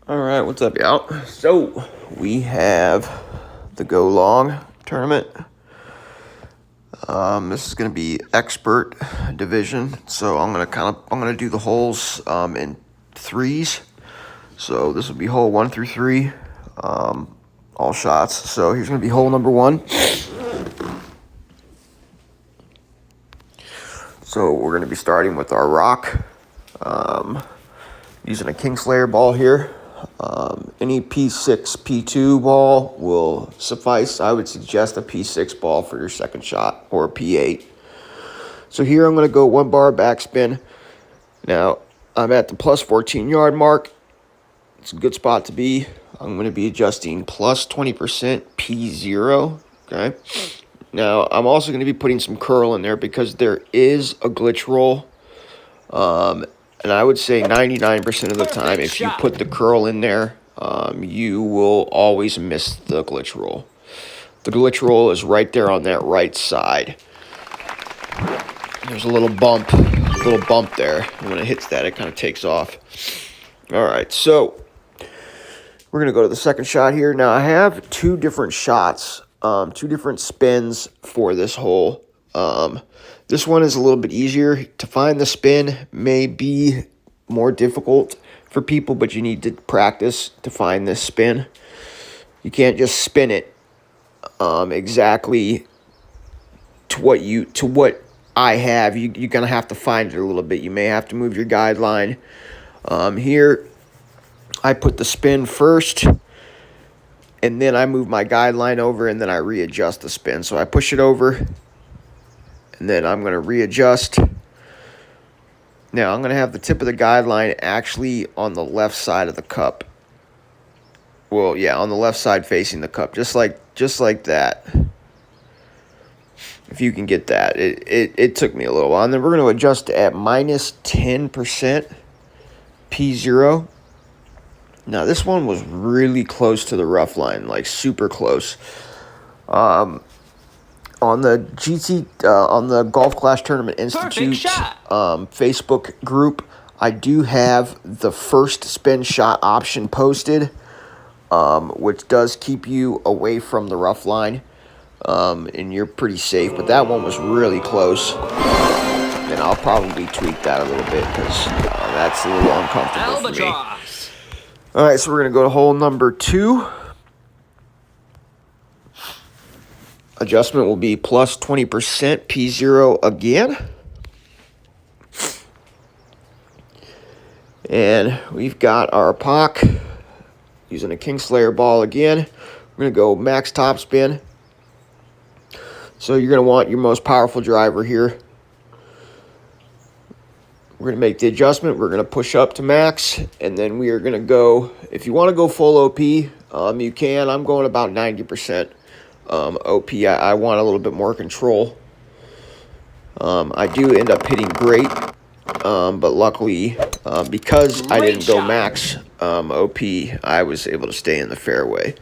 All right, what's up, y'all? So we have the Go Long tournament. This is going to be expert division, so I'm gonna do the holes in threes. So this will be hole 1 through 3, all shots. So here's going to be hole number 1. So we're going to be starting with our rock, using a Kingslayer ball here. Any P6, P2 ball will suffice. I would suggest a P6 ball for your second shot, or a P8. So here I'm going to go 1 bar backspin. Now, I'm at the plus 14 yard mark. It's a good spot to be. I'm going to be adjusting plus 20% P0, okay? Now, I'm also going to be putting some curl in there because there is a glitch roll. And I would say 99% of the time, if you put the curl in there, you will always miss the glitch roll. The glitch roll is right there on that right side. There's a little bump there. And when it hits that, it kind of takes off. All right, so we're going to go to the second shot here. Now, I have 2 different shots, 2 different spins for this hole. This one is a little bit easier. To find the spin may be more difficult for people, but you need to practice to find this spin. You can't just spin it exactly to what I have. You're going to have to find it a little bit. You may have to move your guideline. Here, I put the spin first, and then I move my guideline over, and then I readjust the spin. So I push it over, and then I'm going to readjust. Now, I'm going to have the tip of the guideline actually on the left side of the cup. Well, yeah, on the left side facing the cup, just like that. If you can get that. It took me a little while. And then we're going to adjust at minus 10% P0. Now, this one was really close to the rough line, like super close. On the on the Golf Clash Tournament Institute Facebook group, I do have the first spin shot option posted, which does keep you away from the rough line, and you're pretty safe. But that one was really close, and I'll probably tweak that a little bit because that's a little uncomfortable Albatross. for me. All right, so we're going to go to hole number 2. Adjustment will be plus 20% P0 again. And we've got our POC using a Kingslayer ball again. We're going to go max top spin. So you're going to want your most powerful driver here. We're going to make the adjustment. We're going to push up to max. And then we are going to go, if you want to go full OP, you can. I'm going about 90%. OP, I want a little bit more control. I do end up hitting great, but luckily, because I didn't go max OP, I was able to stay in the fairway.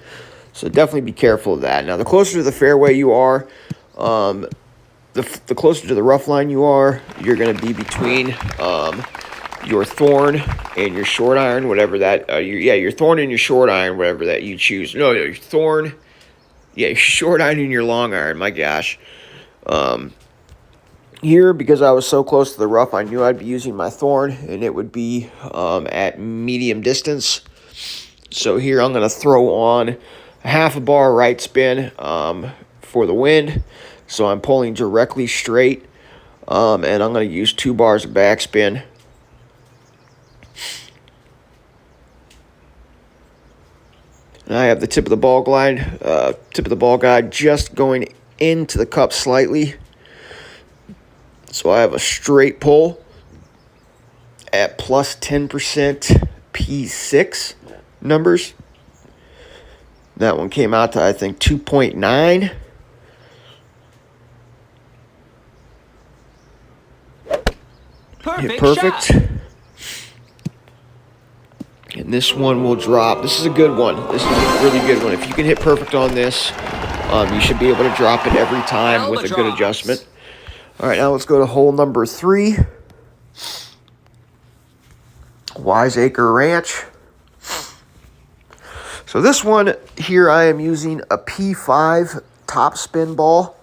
So definitely be careful of that. Now, the closer to the fairway you are, the closer to the rough line you are, you're going to be between your thorn and your short iron, whatever that. Your thorn and your short iron, whatever that you choose. No, your thorn. Yeah, your short iron and your long iron, my gosh. Here, because I was so close to the rough, I knew I'd be using my thorn, and it would be at medium distance. So here I'm going to throw on a half a bar right spin for the wind. So I'm pulling directly straight, and I'm going to use 2 bars of backspin. And I have the tip of the ball guide just going into the cup slightly. So I have a straight pull at plus 10% P6 numbers. That one came out to, I think, 2.9. Perfect. Shot. And this one will drop. This is a good one. This is a really good one. If you can hit perfect on this, you should be able to drop it every time with a good adjustment. All right, now let's go to hole number 3. Wiseacre Ranch. So this one here, I am using a P5 top spin ball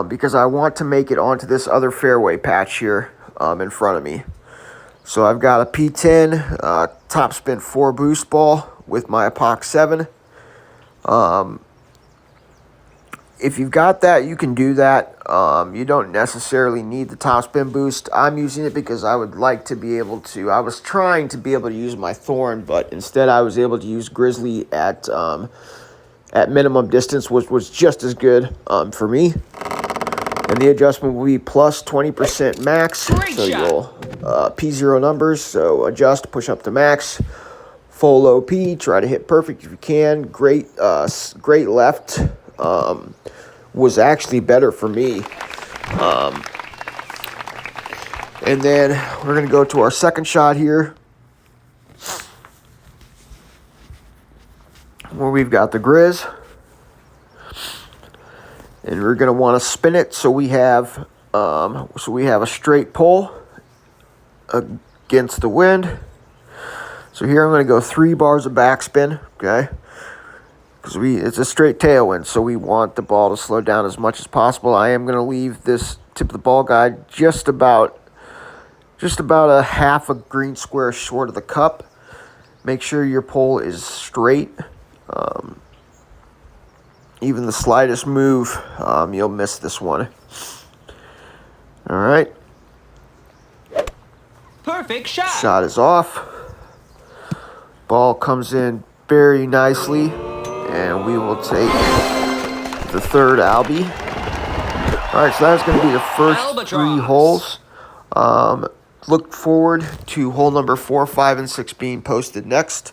because I want to make it onto this other fairway patch here in front of me. So I've got a P10 top spin 4 boost ball with my Epoch 7. If you've got that, you can do that. You don't necessarily need the top spin boost. I'm using it because I would like to be able to. I was trying to be able to use my Thorn, but instead I was able to use Grizzly at minimum distance, which was just as good for me. And the adjustment will be plus 20% max. Great so shot. You'll P0 numbers. So adjust, push up to max. Full OP. Try to hit perfect if you can. Great left. Was actually better for me. And then we're going to go to our second shot here, where we've got the Grizz. And we're going to want to spin it so we have a straight pull against the wind. So here I'm going to go 3 bars of backspin, okay? Because it's a straight tailwind, so we want the ball to slow down as much as possible. I am going to leave this tip of the ball guide just about a half a green square short of the cup. Make sure your pull is straight. Even the slightest move, you'll miss this one. All right. Perfect shot. Shot is off. Ball comes in very nicely. And we will take the third Albie. All right, so that's going to be the first Albatross. 3 holes. Look forward to hole number 4, 5, and 6 being posted next.